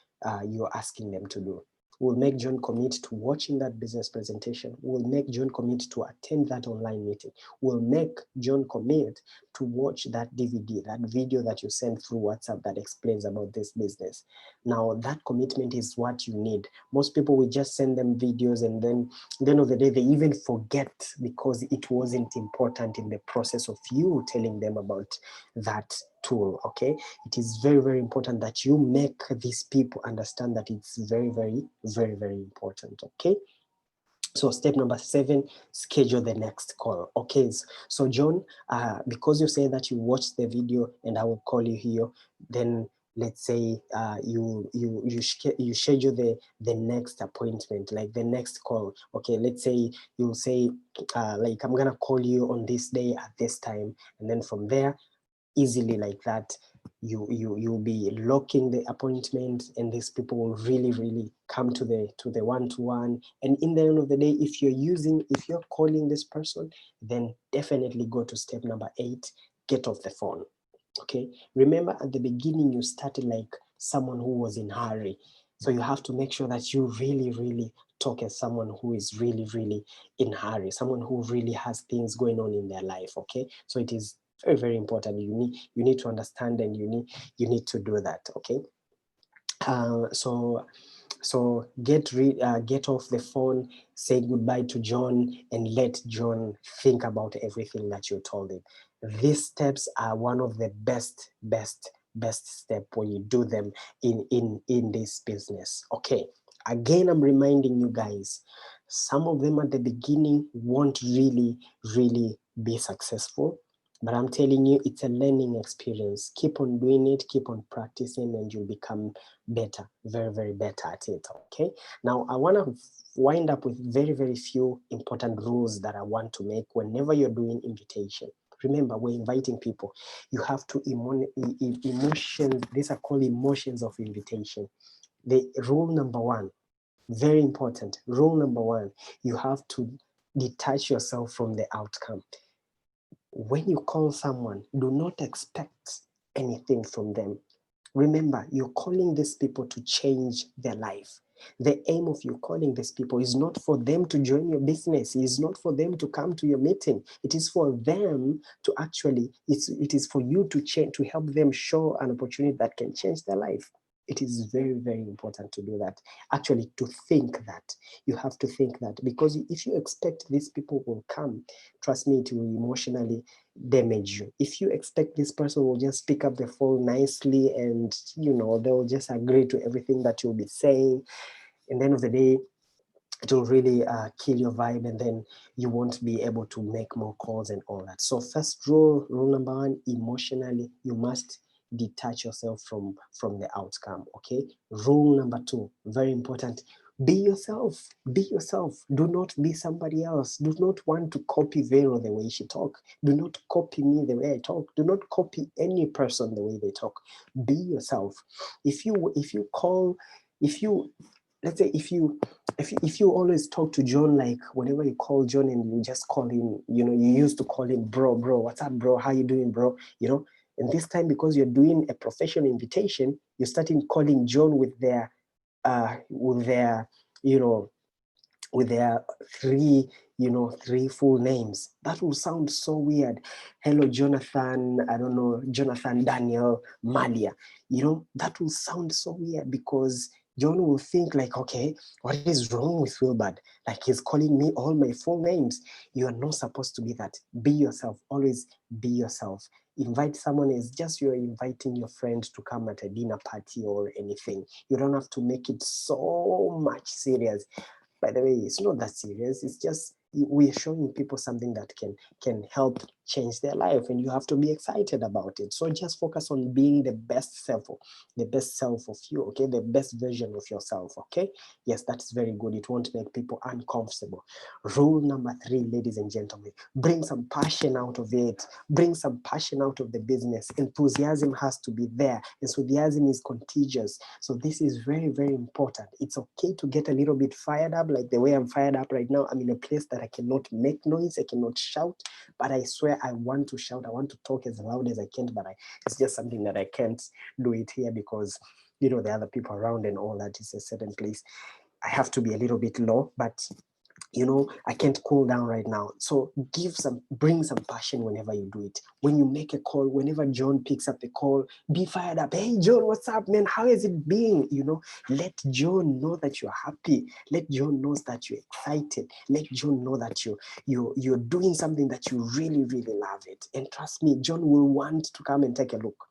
you're asking them to do. Will make John commit to watching that business presentation. Will make John commit to attend that online meeting. Will make John commit to watch that DVD, that video that you send through WhatsApp that explains about this business. Now, that commitment is what you need. Most people will just send them videos, and then at the end of the day, they even forget because it wasn't important in the process of you telling them about that tool. Okay, it is very, very important that you make these people understand that it's very, very, very, very important. Okay, so step number 7, schedule the next call. Okay, so John, because you say that you watched the video and I will call you here, then let's say you schedule the next appointment, like the next call. Okay, let's say you'll say like, I'm gonna call you on this day at this time, and then from there, easily like that, you'll be locking the appointment, and these people will really, really come to the one-to-one. And in the end of the day, if you're calling this person, then definitely go to step number 8, get off the phone. Okay, remember at the beginning you started like someone who was in a hurry, so you have to make sure that you really, really talk as someone who is really, really in a hurry, someone who really has things going on in their life. Okay, so it is very, very important. You need to understand, and you need to do that. Okay, so get off the phone, say goodbye to John, and let John think about everything that you told him. These steps are one of the best step when you do them in this business. Okay, again, I'm reminding you guys, some of them at the beginning won't really be successful. But I'm telling you, it's a learning experience. Keep on doing it, keep on practicing, and you'll become better, very, very better at it. Okay. Now, I want to wind up with very, very few important rules that I want to make whenever you're doing invitation. Remember, we're inviting people. You have to emotions. These are called emotions of invitation. The rule number one, very important. Rule number one, you have to detach yourself from the outcome. When you call someone, do not expect anything from them. Remember, you're calling these people to change their life. The aim of you calling these people is not for them to join your business. It is not for them to come to your meeting. It is for them to actually, it is for you to change, to help them show an opportunity that can change their life. It is very, very important to do that. Actually, to think that. You have to think that, because if you expect these people will come, trust me, it will emotionally damage you. If you expect this person will just pick up the phone nicely and, they'll just agree to everything that you'll be saying, at the end of the day, it will really kill your vibe, and then you won't be able to make more calls and all that. So first rule number one, emotionally, you must detach yourself from the outcome. Okay. Rule number two, very important. Be yourself. Be yourself. Do not be somebody else. Do not want to copy Vero the way she talk. Do not copy me the way I talk. Do not copy any person the way they talk. Be yourself. If you let's say if you always talk to John, like whenever you call John and you just call him, you used to call him bro, what's up, bro? How you doing, bro? And this time, because you're doing a professional invitation, you're starting calling John with their with their three full names. That will sound so weird. Hello, Jonathan, I don't know, Jonathan Daniel Mallya. That will sound so weird, because John will think like, okay, what is wrong with Wilbard? Like, he's calling me all my full names. You are not supposed to be that. Be yourself. Always be yourself. Invite someone as just you're inviting your friend to come at a dinner party or anything. You don't have to make it so much serious. By the way, it's not that serious. It's just we're showing people something that can help change their life, and you have to be excited about it. So just focus on being the best self of you, okay? The best version of yourself, okay? Yes, that's very good. It won't make people uncomfortable. Rule number three, ladies and gentlemen, bring some passion out of it. Bring some passion out of the business. Enthusiasm has to be there. Enthusiasm is contagious. So this is very, very important. It's okay to get a little bit fired up, like the way I'm fired up right now. I'm in a place that I cannot make noise, I cannot shout, but I swear I want to shout. I want to talk as loud as I can, but it's just something that I can't do it here, because the other people around and all that is a certain place. I have to be a little bit low, but I can't cool down right now. So bring some passion whenever you do it. When you make a call, whenever John picks up the call, be fired up. Hey, John, what's up, man? How is it been? Let John know that you're happy. Let John know that you're excited. Let John know that you're doing something that you really, really love it. And trust me, John will want to come and take a look.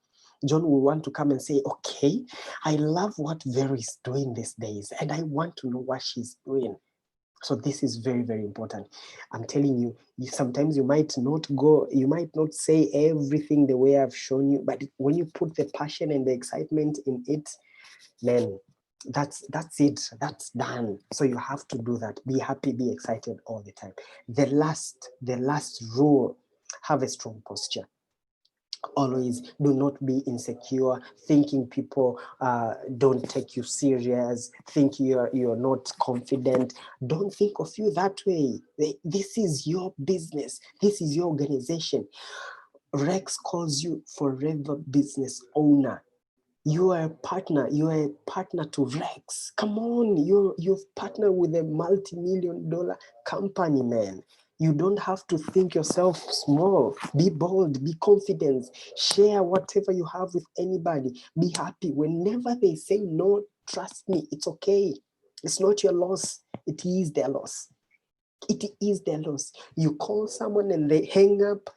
John will want to come and say, okay, I love what Vero is doing these days, and I want to know what she's doing. So this is very, very important. I'm telling you, sometimes you might not say everything the way I've shown you, but when you put the passion and the excitement in it, then that's it. That's done. So you have to do that. Be happy, be excited all the time. The last rule, have a strong posture. Always do not be insecure, thinking people don't take you serious, think you're not confident. Don't think of you that way. This is your business. This is your organization. Rex calls you forever business owner. You are a partner. You are a partner to Rex. Come on, you've partnered with a multi-million-dollar company, man. You don't have to think yourself small. Be bold, be confident, share whatever you have with anybody. Be happy. Whenever they say no, trust me, it's okay. It's not your loss. It is their loss. It is their loss. You call someone and they hang up,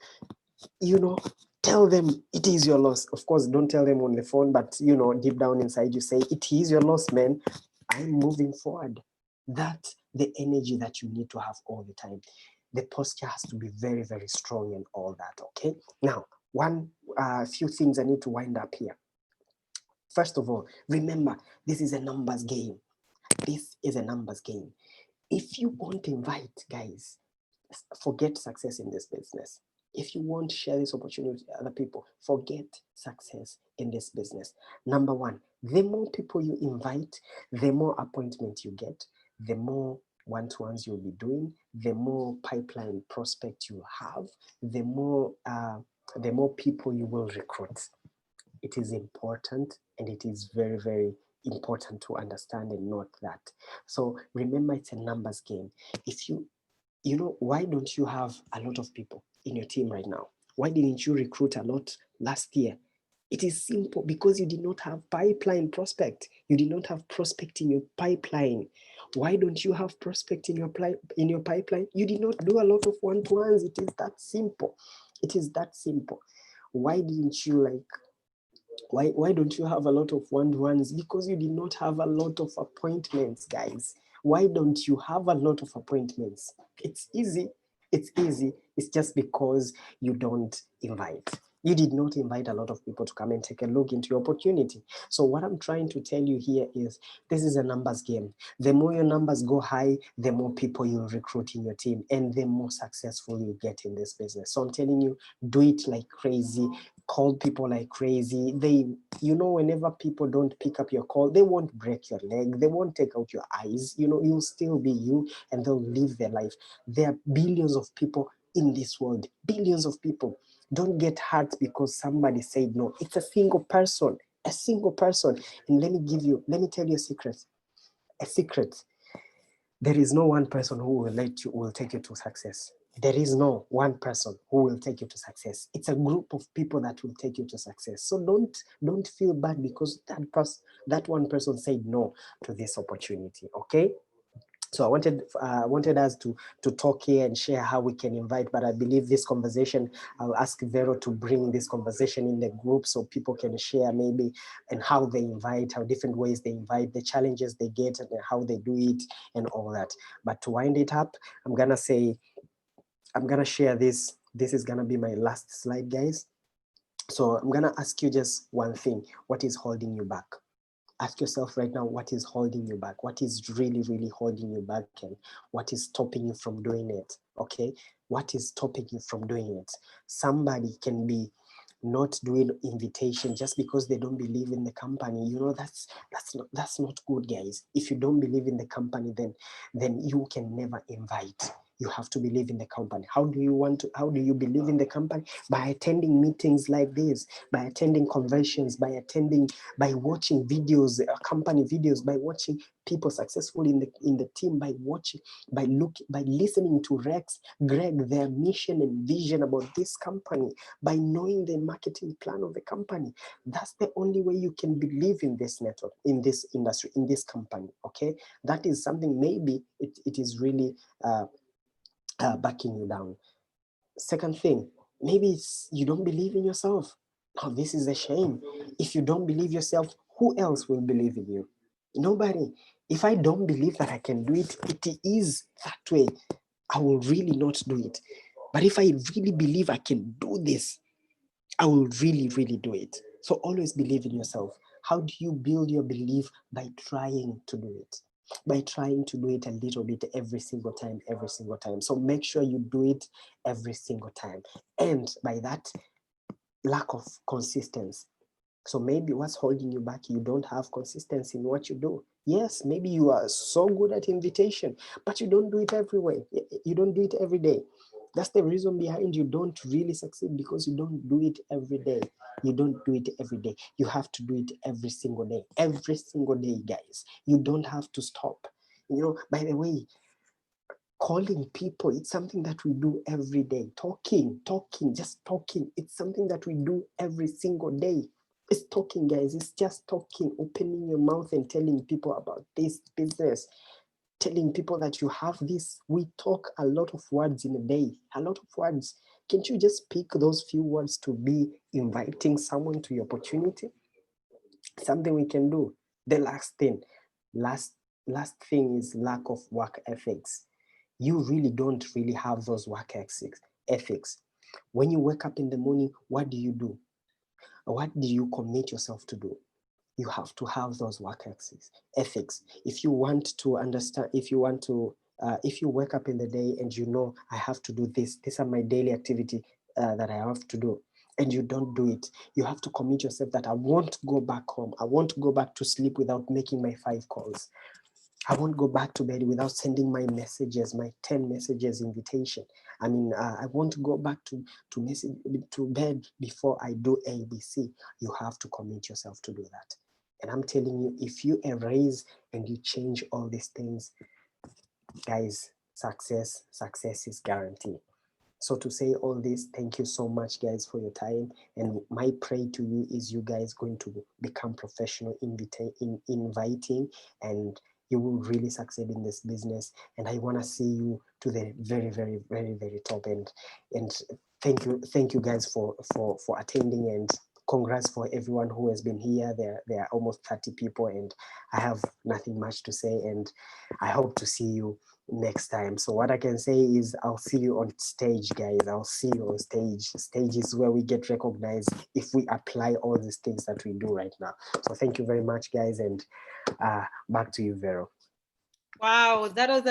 tell them it is your loss. Of course, don't tell them on the phone, but deep down inside you say, it is your loss, man. I'm moving forward. That's the energy that you need to have all the time. The posture has to be very, very strong and all that, okay? Now, few things I need to wind up here. First of all, remember, this is a numbers game. This is a numbers game. If you want to invite, guys, forget success in this business. If you want to share this opportunity with other people, forget success in this business. Number one, the more people you invite, the more appointment you get, the more one-to-ones you'll be doing, the more pipeline prospect you have, the more people you will recruit. It is important, and it is very, very important to understand and note that. So remember, it's a numbers game. If you know, why don't you have a lot of people in your team right now? Why didn't you recruit a lot last year? It is simple, because you did not have pipeline prospect. You did not have prospect in your pipeline. Why don't you have prospect in your pipeline? You did not do a lot of one-to-ones. It is that simple. It is that simple. Why didn't you why don't you have a lot of one-to-ones? Because you did not have a lot of appointments, guys. Why don't you have a lot of appointments? It's easy. It's easy. It's just because you don't invite. You did not invite a lot of people to come and take a look into your opportunity. So what I'm trying to tell you here is, this is a numbers game. The more your numbers go high, the more people you recruit in your team, and the more successful you get in this business. So I'm telling you, do it like crazy. Call people like crazy. Whenever people don't pick up your call, they won't break your leg. They won't take out your eyes. You'll still be you, and they'll live their life. There are billions of people in this world, billions of people. Don't get hurt because somebody said no. It's a single person. And let me tell you a secret. There is no one person who will take you to success. There is no one person who will take you to success. It's a group of people that will take you to success. So don't feel bad because that one person said no to this opportunity. Okay. So I wanted us to talk here and share how we can invite, but I believe this conversation, I'll ask Vero to bring this conversation in the group so people can share maybe and how they invite, how different ways they invite, the challenges they get and how they do it and all that. But to wind it up, I'm gonna share this. This is gonna be my last slide, guys. So I'm gonna ask you just one thing. What is holding you back? Ask yourself right now, what is holding you back? What is really, really holding you back, and what is stopping you from doing it? Okay, what is stopping you from doing it? Somebody can be not doing invitation just because they don't believe in the company. That's not good, guys. If you don't believe in the company, then you can never invite. You have to believe in the company. How do you believe in the company? By attending meetings like this, by attending conventions, by watching videos, company videos, by watching people successful in the team, by listening to Greg, their mission and vision about this company, by knowing the marketing plan of the company. That's the only way you can believe in this network, in this industry, in this company. Okay, that is something maybe it is really backing you down. Second thing, maybe it's you don't believe in yourself. Now, this is a shame. If you don't believe yourself, who else will believe in you? Nobody. If I don't believe that I can do it, it is that way. I will really not do it. But if I really believe I can do this, I will really, really do it. So always believe in yourself. How do you build your belief? By trying to do it. By trying to do it a little bit every single time. So make sure you do it every single time. And by that, lack of consistency. So maybe what's holding you back, you don't have consistency in what you do. Yes, maybe you are so good at invitation, but you don't do it every way. You don't do it every day. That's the reason behind you don't really succeed, because you don't do it every day. You don't do it every day. You have to do it every single day. Every single day, guys. You don't have to stop. By the way, calling people, it's something that we do every day. Talking, just talking. It's something that we do every single day. It's talking, guys. It's just talking, opening your mouth and telling people about this business, telling people that you have this. We talk a lot of words in a day, a lot of words. Can't you just pick those few words to be inviting someone to your opportunity? Something we can do. The last thing is lack of work ethics. you really don't really have those work ethics. When you wake up in the morning, what do? What do you commit yourself to do? You have to have those work ethics. If you want to understand, if you wake up in the day and you know, I have to do this, these are my daily activity that I have to do, and you don't do it, you have to commit yourself that I won't go back home. I won't go back to sleep without making my 5 calls. I won't go back to bed without sending my messages, my 10 messages invitation. I won't go back to bed before I do ABC. You have to commit yourself to do that. And I'm telling you, if you erase and you change all these things, guys, success is guaranteed. So to say all this, thank you so much, guys, for your time. And my prayer to you is you guys going to become professional in inviting, and you will really succeed in this business. And I want to see you to the very, very, very, very top end. And thank you guys for attending, and congrats for everyone who has been here. There are almost 30 people, and I have nothing much to say, and I hope to see you next time. So what I can say is I'll see you on stage, guys. I'll see you on stage. Stage is where we get recognized if we apply all these things that we do right now. So thank you very much, guys, and back to you, Vero. Wow, that was